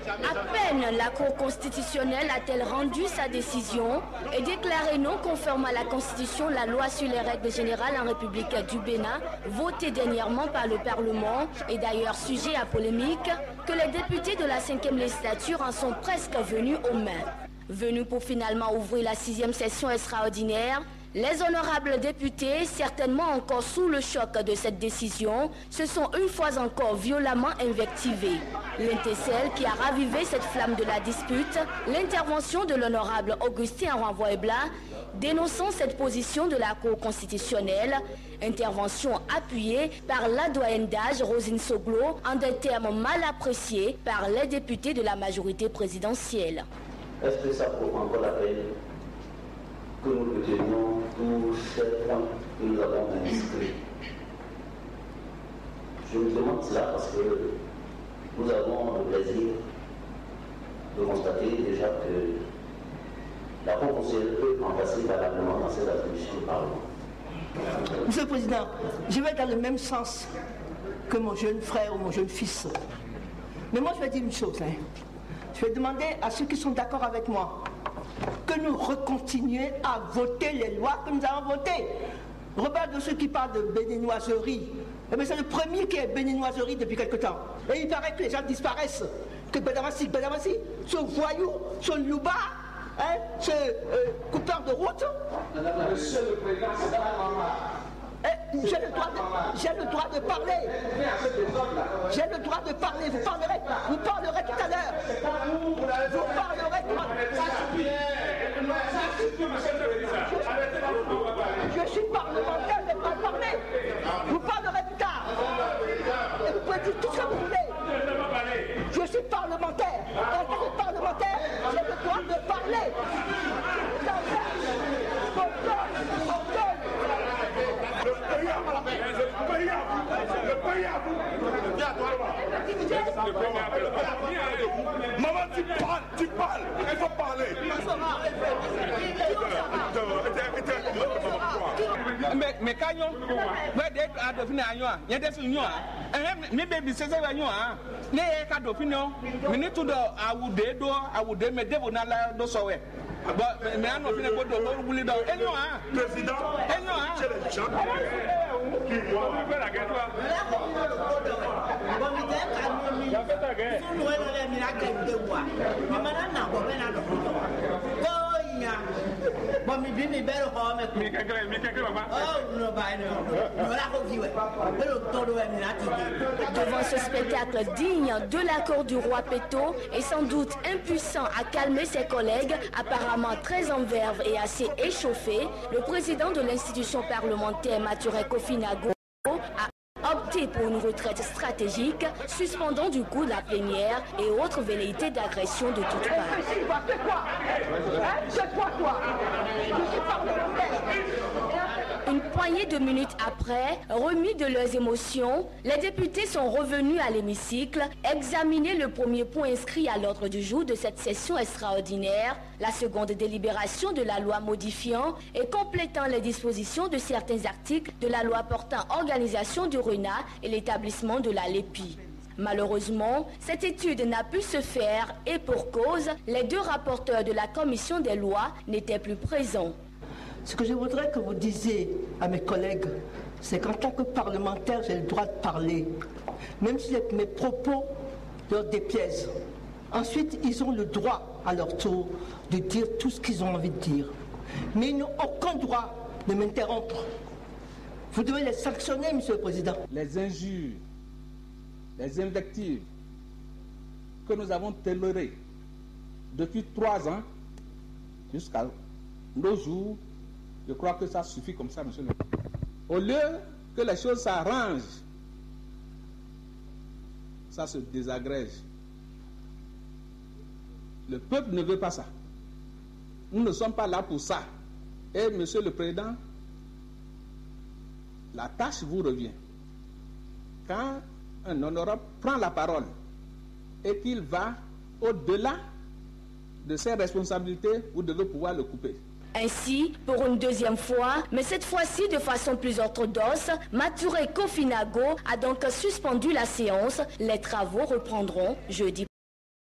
À peine la Cour constitutionnelle a-t-elle rendu sa décision et déclaré non conforme à la Constitution la loi sur les règles générales en République du Bénin, votée dernièrement par le Parlement et d'ailleurs sujet à polémique, que les députés de la 5e législature en sont presque venus aux mains. Venus pour finalement ouvrir la 6e session extraordinaire, les honorables députés, certainement encore sous le choc de cette décision, se sont une fois encore violemment invectivés. L'intercelle qui a ravivé cette flamme de la dispute, l'intervention de l'honorable Augustin Renvoy-Blas, dénonçant cette position de la Cour constitutionnelle, intervention appuyée par la doyenne d'âge Rosine Soglo en des termes mal appréciés par les députés de la majorité présidentielle. Est-ce que ça vaut encore la peine que nous retenions tous ces points que nous avons inscrits? Je me demande cela parce que nous avons le plaisir de constater déjà que la Cour constitutionnelle peut remplacer valablement dans ses attributions du Parlement. Monsieur le Président, je vais dans le même sens que mon jeune frère ou mon jeune fils. Mais moi, je vais dire une chose. Je vais demander à ceux qui sont d'accord avec moi que nous recontinuions à voter les lois que nous avons votées. Robert de ceux qui parlent de béninoiserie, eh bien c'est le premier qui est béninoiserie depuis quelque temps. Et il paraît que les gens disparaissent. Que Bedamassi, ce voyou, ce louba, ce coupeur de route. Monsieur le Président, c'est pas normal. J'ai le droit de parler. J'ai le droit de parler. Vous parlerez tout à l'heure. Vous parlerez tout à l'heure. Je suis parlementaire, je n'ai pas parlé. Vous parlerez plus tard. Et vous pouvez dire tout ce que vous voulez. Je suis parlementaire. En tant que parlementaire, j'ai le droit de parler. Maman, tu parles, il faut parler. Mais quand Président, devant ce spectacle digne de la cour du roi Péto et sans doute impuissant à calmer ses collègues, apparemment très en verve et assez échauffés, le président de l'institution parlementaire Maturé Kofi Nago a opté pour une retraite stratégique, suspendant du coup la plénière et autres velléités d'agression de toutes parts. C'est quoi toi? Je suis parlementaire. Une poignée de minutes après, remis de leurs émotions, les députés sont revenus à l'hémicycle, examiner le premier point inscrit à l'ordre du jour de cette session extraordinaire, la seconde délibération de la loi modifiant et complétant les dispositions de certains articles de la loi portant organisation du RENA et l'établissement de la LEPI. Malheureusement, cette étude n'a pu se faire et pour cause, les deux rapporteurs de la commission des lois n'étaient plus présents. Ce que je voudrais que vous disiez à mes collègues, c'est qu'en tant que parlementaire, j'ai le droit de parler, même si mes propos leur déplaisent. Ensuite, ils ont le droit, à leur tour, de dire tout ce qu'ils ont envie de dire. Mais ils n'ont aucun droit de m'interrompre. Vous devez les sanctionner, Monsieur le Président. Les injures, les invectives que nous avons tolérées depuis 3 ans jusqu'à nos jours, je crois que ça suffit comme ça, monsieur le Président. Au lieu que les choses s'arrangent, ça se désagrège. Le peuple ne veut pas ça. Nous ne sommes pas là pour ça. Et monsieur le Président, la tâche vous revient. Quand un honorable prend la parole et qu'il va au-delà de ses responsabilités, vous devez pouvoir le couper. Ainsi, pour une deuxième fois, mais cette fois-ci de façon plus orthodoxe, Maturé Kofi Nago a donc suspendu la séance. Les travaux reprendront jeudi.